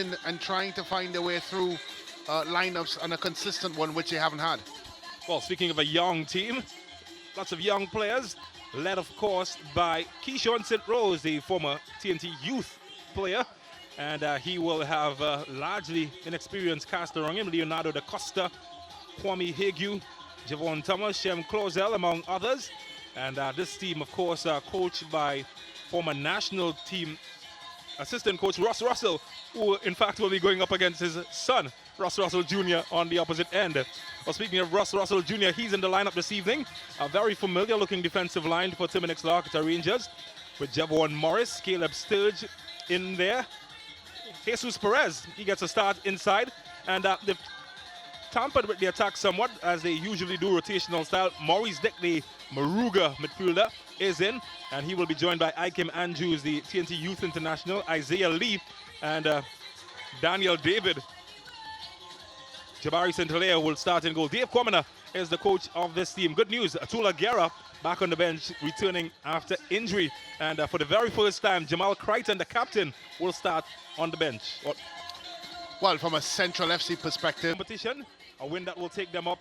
and trying to find their way through lineups on a consistent one, which they haven't had. Well, speaking of a young team, lots of young players, led of course by Keyshawn St. Rose, the former T&T youth player. And he will have largely inexperienced cast around him: Leonardo da Costa, Kwame Hegu, Javon Thomas, Shem Clausel, among others. And this team, of course, coached by former national team assistant coach Russ Russell, who in fact will be going up against his son, Russ Russell Jr., on the opposite end. Well, speaking of Russ Russell Jr., he's in the lineup this evening. A very familiar looking defensive line for Terminix La Horquetta Rangers, with Javon Morris, Caleb Sturge in there. Jesus Perez, he gets a start inside, and they've tampered with the attack somewhat, as they usually do, rotational style. Maurice Dick, the Maruga midfielder, is in, and he will be joined by Ikem Andrews, the T&T Youth International, Isaiah Lee, and Daniel David. Jabari St. Hilaire will start in goal. Dave Quamina is the coach of this team. Good news, Atula Guerra back on the bench, returning after injury. And for the very first time, Jamal Crichton, the captain, will start on the bench. Well, from a Central FC perspective, Competition, a win that will take them up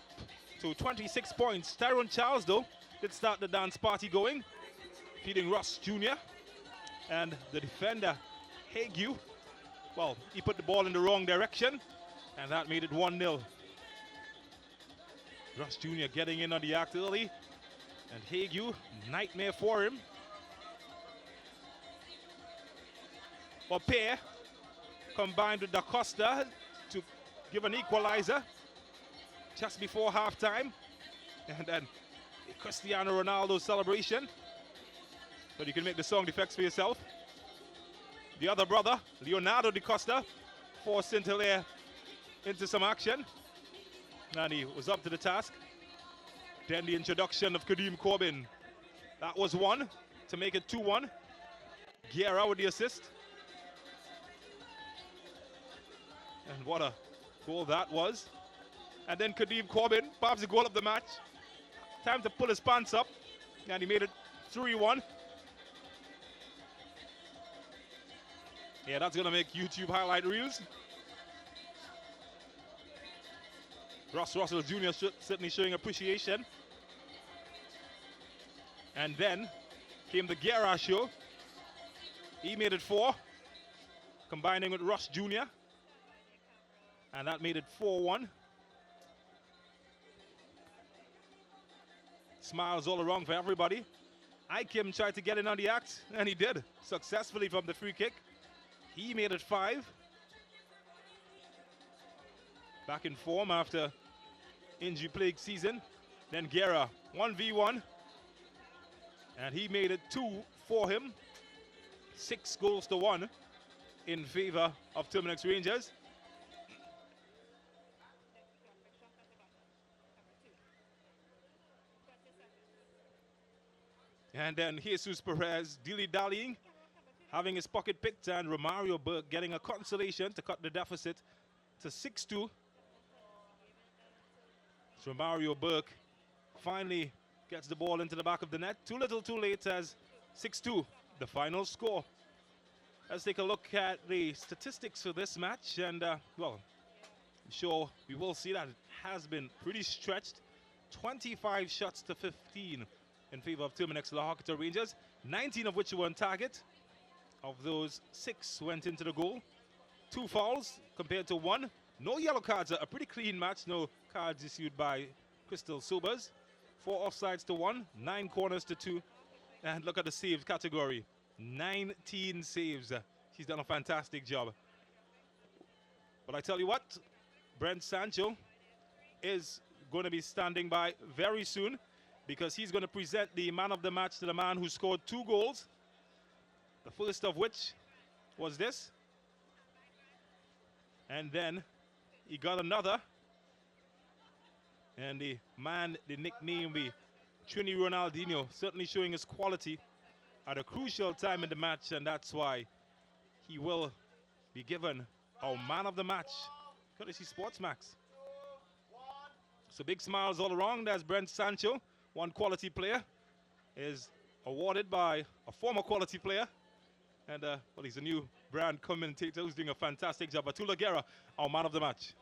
to 26 points. Tyrone Charles, though, did start the dance party going, feeding Russ Jr. And the defender, Hegu, well, he put the ball in the wrong direction, and that made it 1-0. Russ Jr. getting in on the act early, and Hegu, nightmare for him. But Pair combined with Da Costa to give an equalizer just before halftime, and then Cristiano Ronaldo celebration. But you can make the song effects for yourself. The other brother, Leonardo da Costa, forced St. Hilaire into some action, and he was up to the task. Then the introduction of Kadeem Corbin. That was one to make it 2-1. Guerra with the assist. And what a goal that was. And then Kadeem Corbin, perhaps the goal of the match. Time to pull his pants up, and he made it 3-1. Yeah, that's gonna make YouTube highlight reels. Russ Russell Jr. certainly showing appreciation. And then came the Guerra show. He made it 4, combining with Russ Jr. And that made it 4-1. Smiles all around for everybody. Ikem tried to get in on the act, and he did, successfully from the free kick. He made it 5. Back in form after injury-plagued season. Then Guerra, 1v1. And he made it 2 for him. 6-1 in favor of Terminix Rangers. And then Jesus Perez dilly-dallying, having his pocket picked, and Romario Burke getting a consolation to cut the deficit to 6-2. So Romario Burke finally gets the ball into the back of the net. Too little, too late, as 6-2, the final score. Let's take a look at the statistics for this match, and well, I'm sure we will see that it has been pretty stretched. 25 shots to 15 in favor of Terminix La Horquetta Rangers, 19 of which were on target. Of those, 6 went into the goal. 2 fouls compared to 1. No yellow cards, a pretty clean match. No cards issued by Crystal Sobers. 4 offsides to 1, 9 corners to 2. And look at the saves category. 19 saves. She's done a fantastic job. But I tell you what, Brent Sancho is going to be standing by very soon, because he's going to present the man of the match to the man who scored 2 goals. The first of which was this. And then he got another. And the man, the nickname, the Trini Ronaldinho, certainly showing his quality at a crucial time in the match, and that's why he will be given our man of the match, courtesy Sportsmax. So big smiles all around as Brent Sancho, one quality player, is awarded by a former quality player. And well, he's a new brand commentator who's doing a fantastic job. Atula Guerra, our man of the match.